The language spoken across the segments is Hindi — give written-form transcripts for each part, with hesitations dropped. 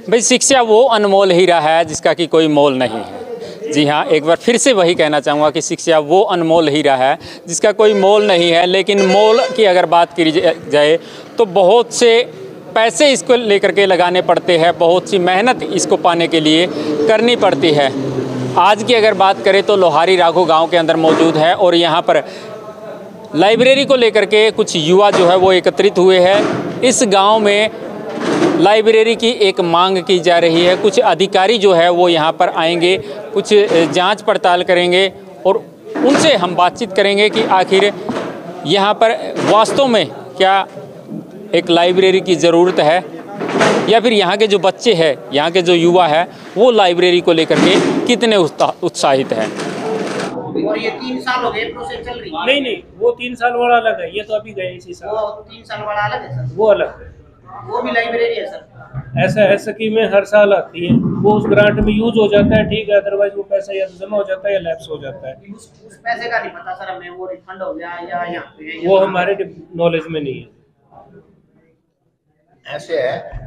भाई शिक्षा वो अनमोल हीरा है जिसका कि कोई मोल नहीं है। जी हाँ, एक बार फिर से वही कहना चाहूँगा कि शिक्षा वो अनमोल हीरा है जिसका कोई मोल नहीं है। लेकिन मोल की अगर बात की जाए तो बहुत से पैसे इसको लेकर के लगाने पड़ते हैं, बहुत सी मेहनत इसको पाने के लिए करनी पड़ती है। आज की अगर बात करें तो लोहारी राघो गांव के अंदर मौजूद है और यहाँ पर लाइब्रेरी को लेकर के कुछ युवा जो है वो एकत्रित हुए हैं। इस गांव में लाइब्रेरी की एक मांग की जा रही है। कुछ अधिकारी जो है वो यहाँ पर आएंगे, कुछ जांच पड़ताल करेंगे और उनसे हम बातचीत करेंगे कि आखिर यहाँ पर वास्तव में क्या एक लाइब्रेरी की ज़रूरत है या फिर यहाँ के जो बच्चे हैं, यहाँ के जो युवा है वो लाइब्रेरी को लेकर के कितने उत्साहित हैं। और ये 3 साल हो गए प्रोसेस चल रही है। नहीं, वो 3 साल वाला अलग है, ये तो अभी गए इसी साल। वो 3 साल वाला अलग है सर, वो अलग है, वो भी लाइब्रेरी है सर। ऐसा है, स्कीमें हर साल आती हैं, वो उस ग्रांट में यूज हो जाता है, ठीक है, अदरवाइज वो पैसा या तो जमा हो जाता है या लैप्स हो जाता है। उस पैसे का नहीं पता सर हमें, वो रिफंड हो गया या यहाँ पे वो हमारे नॉलेज में नहीं है। ऐसे है,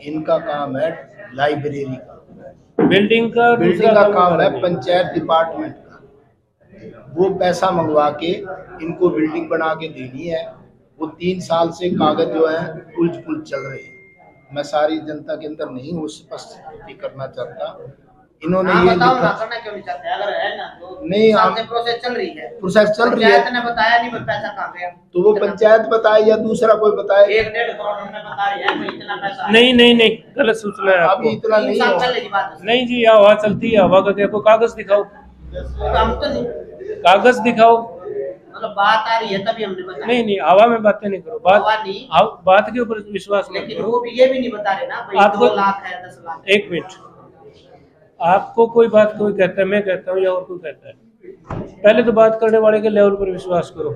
इनका काम है लाइब्रेरी का, बिल्डिंग का काम है पंचायत डिपार्टमेंट का। वो पैसा मंगवा के इनको बिल्डिंग बना के देनी है। वो 3 साल से कागज जो है उलझ पुलझ चल रहे हैं। मैं सारी जनता के अंदर नहीं हूँ स्पष्ट करना चाहता। इन्होंने ये करना क्यों नहीं चाहते? अगर है ना तो नहीं, प्रोसेस चल रही है, पंचायत ने बताया नहीं पैसा कहाँ गया, तो वो पंचायत बताए या दूसरा कोई बताए। 1-1.5 करोड़ में बता रही है इतना पैसा। नहीं, गलत सूचना है। अभी इतना नहीं नहीं जी, हवा चलती है, हवा का देखो, कागज दिखाओ, हम तो नहीं, कागज दिखाओ। मतलब बात आ रही है तभी हमने बताया। नहीं, हवा में बातें नहीं करो, बात के ऊपर विश्वास मत लेकिन करो। वो भी ये भी नहीं बता रहे ना भाई, 2 लाख है 10 लाख। एक मिनट, आपको कोई बात कोई कहता है, मैं कहता हूँ या और कोई कहता है, पहले तो बात करने वाले के लेवल पर विश्वास करो।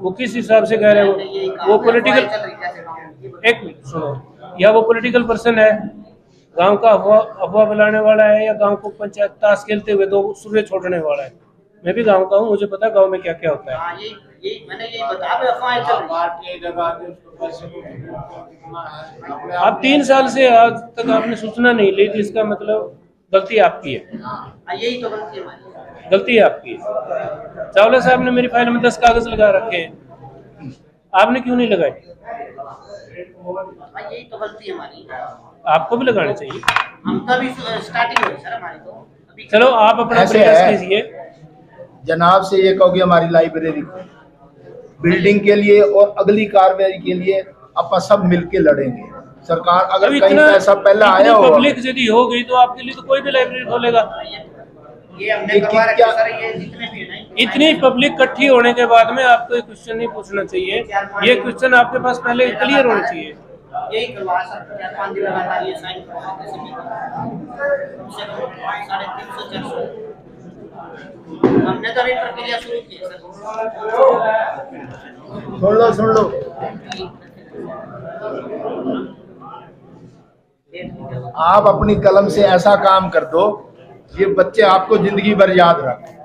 वो किस हिसाब से कह रहे हो, वो पॉलिटिकल, एक मिनट सुनो, या वो पॉलिटिकल पर्सन है, गांव का अफवाह फैलाने वाला है, या गांव को पंचायत ताश खेलते हुए 2 सूर्य छोड़ने वाला है। मैं भी गांव का हूँ, मुझे पता है गांव में क्या क्या होता है। मैंने यही बताया, अफवाहें चल रही। आप 3 साल से आज तक आपने सूचना नहीं ली, इसका मतलब गलती आपकी है। यही तो गलती है हमारी, गलती आपकी है। चावला साहब ने मेरी फाइल में 10 कागज लगा रखे हैं, आपने क्यों नहीं लगाए? यही तो गलती है हमारी, आपको भी लगाने चाहिए। हम तो अभी स्टार्टिंग हुई सर हमारी तो अभी। चलो आप अपना प्रयास कीजिए। जनाब से ये कहो कि हमारी लाइब्रेरी को बिल्डिंग के लिए और अगली कार्रवाई के लिए अपन सब मिलके लड़ेंगे। सरकार अगर कहीं पैसा पहले आया हो, पब्लिक यदि हो गई तो आपके लिए तो कोई भी लाइब्रेरी खोलेगा। ये हमने करवा रखा है सर, ये जितने भी है इतनी पब्लिक इकट्ठी होने के बाद में आपको ये क्वेश्चन नहीं पूछना चाहिए, ये क्वेश्चन आपके पास पहले क्लियर होना चाहिए। यही करवा सर, 4-5 दिन लगातार ये साइन करवाते सभी का 350-400। हमने तो अभी प्रक्रिया शुरू की है सर। सुन लो आप अपनी कलम से ऐसा काम कर दो, ये बच्चे आपको जिंदगी भर याद रखें।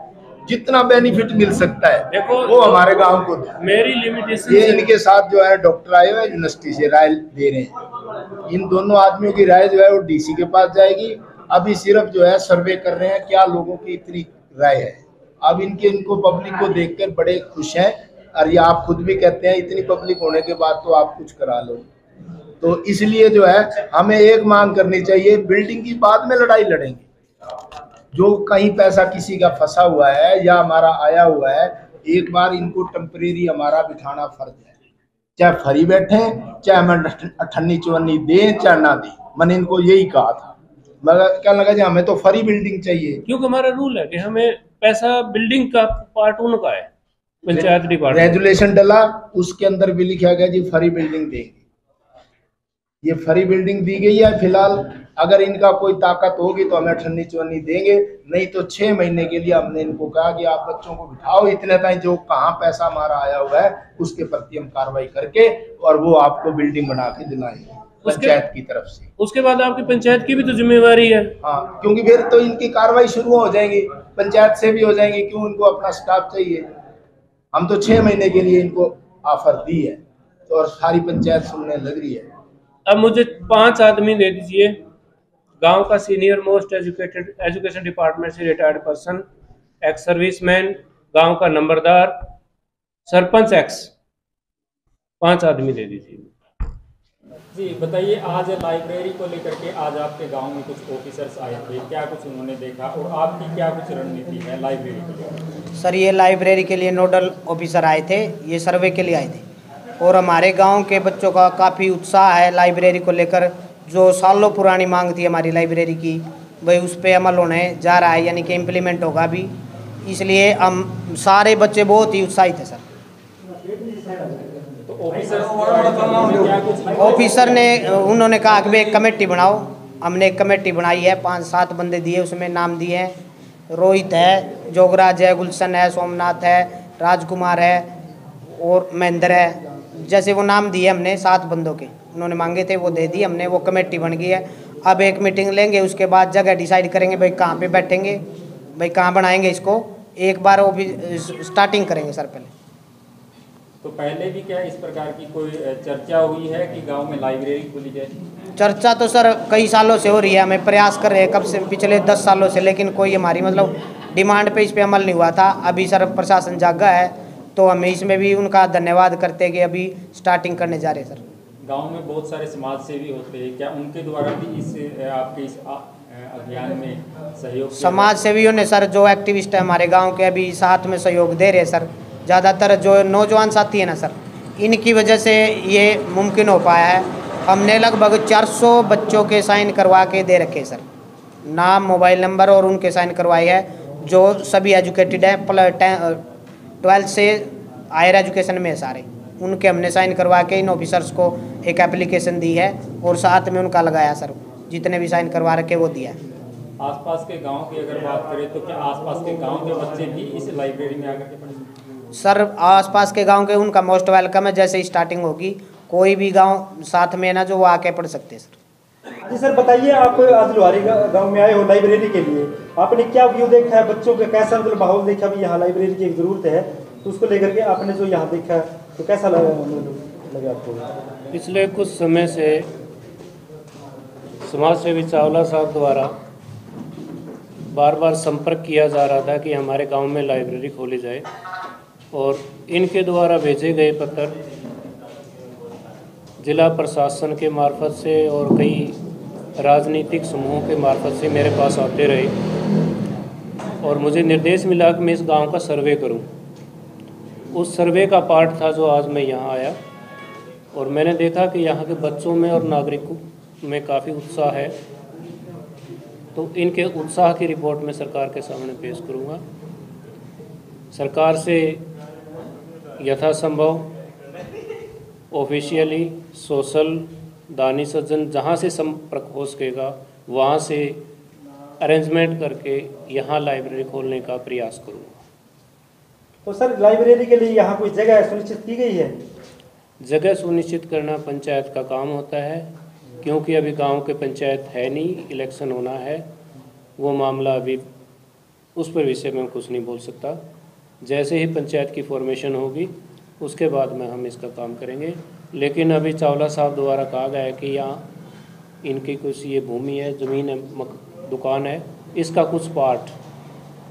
जितना बेनिफिट मिल सकता है देखो वो हमारे गांव को दो। मेरी लिमिटेशन ये इनके साथ जो है डॉक्टर आए हुए यूनिवर्सिटी से राय दे रहे हैं। इन दोनों आदमियों की राय जो है वो डीसी के पास जाएगी। अभी सिर्फ जो है सर्वे कर रहे हैं क्या लोगों की इतनी राय है। अब इनको पब्लिक को देखकर बड़े खुश हैं, और ये आप खुद भी कहते हैं इतनी पब्लिक होने के बाद तो आप कुछ करा लो। तो इसलिए जो है हमें एक मांग करनी चाहिए, बिल्डिंग की बाद में लड़ाई लड़ेंगे। जो कहीं पैसा किसी का फंसा हुआ है या हमारा आया हुआ है, एक बार इनको टेम्परेरी हमारा बिठाना फर्ज है। चाहे फ्री बैठे, चाहे हमें 98-54 दें चाहे ना दें। मैंने इनको यही कहा था, मगर क्या लगा जी हमें तो फ्री बिल्डिंग चाहिए, क्योंकि हमारा रूल है कि हमें पैसा बिल्डिंग का पार्ट उनका है। पंचायत डिपार्टमेंट रेजुलेशन डला, उसके अंदर भी लिखा गया जी फ्री बिल्डिंग देंगे। ये फ्री बिल्डिंग दी गई है। फिलहाल अगर इनका कोई ताकत होगी तो हमें 98-54 देंगे, नहीं तो 6 महीने के लिए हमने इनको कहा कि आप बच्चों को बिठाओ इतने टाइम, जो कहाँ पैसा हमारा आया हुआ है उसके प्रति हम कार्रवाई करके और वो आपको बिल्डिंग बना के दिलाएंगे पंचायत की तरफ से। उसके बाद आपकी पंचायत की भी तो जिम्मेवारी है। हाँ, क्योंकि फिर तो इनकी कार्रवाई शुरू हो जाएंगी, पंचायत से भी हो जाएंगी। क्यों, इनको अपना स्टाफ चाहिए। हम तो 6 महीने के लिए इनको ऑफर दी है, तो और सारी पंचायत सुनने लग रही है। अब मुझे 5 आदमी दे दीजिए, गांव का senior most educated, education department से रिटायर्ड पर्सन, एक्स सर्विसमैन, गांव का नंबरदार, सरपंच एक्स, 5 आदमी दे दीजिए। जी बताइए, आज लाइब्रेरी को लेकर के आज आपके गांव में कुछ ऑफिसर्स आए थे, क्या कुछ उन्होंने देखा और आपकी क्या कुछ रणनीति है लाइब्रेरी के लिए? सर ये लाइब्रेरी के लिए नोडल ऑफिसर आए थे, ये सर्वे के लिए आए थे और हमारे गांव के बच्चों का काफ़ी उत्साह है लाइब्रेरी को लेकर। जो सालों पुरानी मांग थी हमारी लाइब्रेरी की, वही उस पर अमल होने जा रहा है, यानी कि इम्प्लीमेंट होगा अभी, इसलिए हम सारे बच्चे बहुत ही उत्साहित हैं सर। तो ऑफिसर ने उन्होंने कहा कि एक कमेटी बनाओ। हमने एक कमेटी बनाई है, 5-7 बंदे दिए, उसमें नाम दिए हैं, रोहित है, जोगराज है, गुलशन है, सोमनाथ है, राजकुमार है और महेंद्र है। जैसे वो नाम दिए हमने 7 बंदों के, उन्होंने मांगे थे वो दे दिए हमने, वो कमेटी बन गई है। अब एक मीटिंग लेंगे, उसके बाद जगह डिसाइड करेंगे भाई कहाँ पे बैठेंगे, भाई कहाँ बनाएंगे इसको। एक बार वो भी स्टार्टिंग करेंगे सर पहले। तो पहले भी क्या इस प्रकार की कोई चर्चा हुई है कि गांव में लाइब्रेरी खोली जाए? चर्चा तो सर कई सालों से हो रही है, हमें प्रयास कर रहे हैं कब से, पिछले 10 सालों से, लेकिन कोई हमारी मतलब डिमांड पे इस पे अमल नहीं हुआ था। अभी सर प्रशासन जागा है, तो हमें इसमें भी उनका धन्यवाद करते हैं कि अभी स्टार्टिंग करने जा रहे हैं सर। गांव में बहुत सारे समाज सेवी होते हैं, क्या उनके द्वारा भी इस आपके इस अभियान में सहयोग? समाज सेवियों ने सर, जो एक्टिविस्ट है हमारे गाँव के, अभी साथ में सहयोग दे रहे हैं सर। ज़्यादातर जो नौजवान साथी है ना सर, इनकी वजह से ये मुमकिन हो पाया है। हमने लगभग 400 बच्चों के साइन करवा के दे रखे सर, नाम, मोबाइल नंबर और उनके साइन करवाए है, जो सभी एजुकेटेड है, 12th से हायर एजुकेशन में है सारे। उनके हमने साइन करवा के इन ऑफिसर्स को एक एप्लीकेशन दी है और साथ में उनका लगाया सर, जितने भी साइन करवा रखे वो दिया है। आसपास के गांव की अगर बात करें तो क्या आसपास के गांव के बच्चे भी इस लाइब्रेरी में आकर के पढ़ सकते हैं? सर आसपास के गांव के उनका मोस्ट वेलकम है, जैसे स्टार्टिंग होगी कोई भी गांव साथ में ना, जो वो आके पढ़ सकते हैं सर। जी सर बताइए, आप आज लुहारी गांव में आए हो लाइब्रेरी के लिए, आपने क्या व्यू देखा है, बच्चों का कैसा मतलब माहौल देखा, भी यहाँ लाइब्रेरी की एक ज़रूरत है, तो उसको लेकर के आपने जो यहाँ देखा तो कैसा लगा आपको? पिछले कुछ समय से समाज सेवी चावला साहब द्वारा बार बार संपर्क किया जा रहा था कि हमारे गांव में लाइब्रेरी खोली जाए, और इनके द्वारा भेजे गए पत्र जिला प्रशासन के मार्फत से और कई राजनीतिक समूहों के मार्फत से मेरे पास आते रहे, और मुझे निर्देश मिला कि मैं इस गांव का सर्वे करूं। उस सर्वे का पार्ट था जो आज मैं यहाँ आया, और मैंने देखा कि यहाँ के बच्चों में और नागरिकों में काफ़ी उत्साह है। तो इनके उत्साह की रिपोर्ट मैं सरकार के सामने पेश करूँगा। सरकार से यथासंभव ऑफिशियली, सोशल, दानी सज्जन, जहाँ से संपर्क हो सकेगा वहाँ से अरेंजमेंट करके यहाँ लाइब्रेरी खोलने का प्रयास करूँगा। तो सर लाइब्रेरी के लिए यहाँ कोई जगह सुनिश्चित की गई है? जगह सुनिश्चित करना पंचायत का काम होता है, क्योंकि अभी गांव के पंचायत है नहीं, इलेक्शन होना है, वो मामला अभी उस पर विषय में कुछ नहीं बोल सकता। जैसे ही पंचायत की फॉर्मेशन होगी उसके बाद में हम इसका काम करेंगे। लेकिन अभी चावला साहब द्वारा कहा गया है कि यहाँ इनकी कुछ ये भूमि है, ज़मीन है, दुकान है, इसका कुछ पार्ट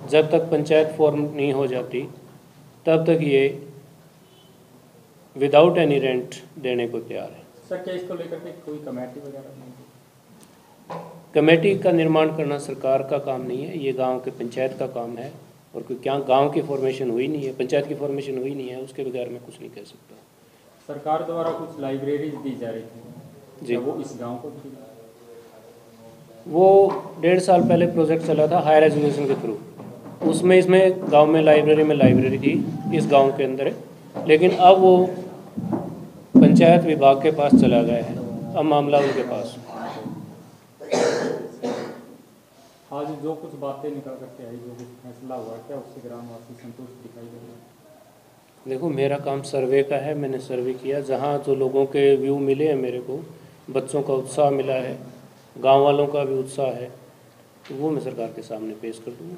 जब तक पंचायत फॉर्म नहीं हो जाती तब तक ये विदाउट एनी रेंट देने को तैयार है। सर क्या इसको लेकर के कोई कमेटी वगैरह नहीं? कमेटी का निर्माण करना सरकार का काम नहीं है, ये गांव के पंचायत का काम है, और कोई क्या गांव की फॉर्मेशन हुई नहीं है, पंचायत की फॉर्मेशन हुई नहीं है, उसके बगैर मैं कुछ नहीं कह सकता। सरकार द्वारा कुछ लाइब्रेरीज दी जा रही थी जी, वो इस गांव को थी? वो 1.5 साल पहले प्रोजेक्ट चला था हायर एजुकेशन के थ्रू, उसमें इसमें गांव में लाइब्रेरी थी इस गांव के अंदर, लेकिन अब वो पंचायत विभाग के पास चला गया है, अब मामला उनके पास। आज जो कुछ बातें निकल करके आई, जो कुछ फैसला हुआ, क्या उससे ग्रामवासी संतुष्ट दिखाई दे रहे हैं? देखो मेरा काम सर्वे का है, मैंने सर्वे किया, जहाँ जो लोगों के व्यू मिले हैं मेरे को, बच्चों का उत्साह मिला है, गांव वालों का भी उत्साह है, तो वो मैं सरकार के सामने पेश कर दूँगा।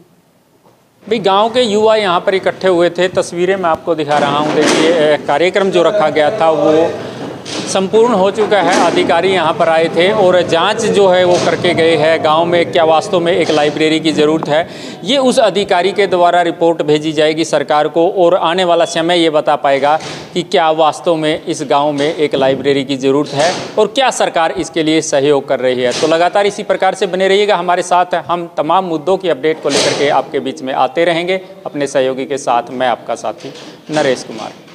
भाई गांव के युवा यहाँ पर इकट्ठे हुए थे, तस्वीरें मैं आपको दिखा रहा हूँ। देखिए कार्यक्रम जो रखा गया था वो संपूर्ण हो चुका है। अधिकारी यहाँ पर आए थे और जांच जो है वो करके गए हैं गांव में क्या वास्तव में एक लाइब्रेरी की ज़रूरत है। ये उस अधिकारी के द्वारा रिपोर्ट भेजी जाएगी सरकार को और आने वाला समय ये बता पाएगा कि क्या वास्तव में इस गांव में एक लाइब्रेरी की ज़रूरत है और क्या सरकार इसके लिए सहयोग कर रही है। तो लगातार इसी प्रकार से बने रहिएगा हमारे साथ। हम तमाम मुद्दों की अपडेट को लेकर के आपके बीच में आते रहेंगे अपने सहयोगी के साथ। मैं आपका साथी नरेश कुमार।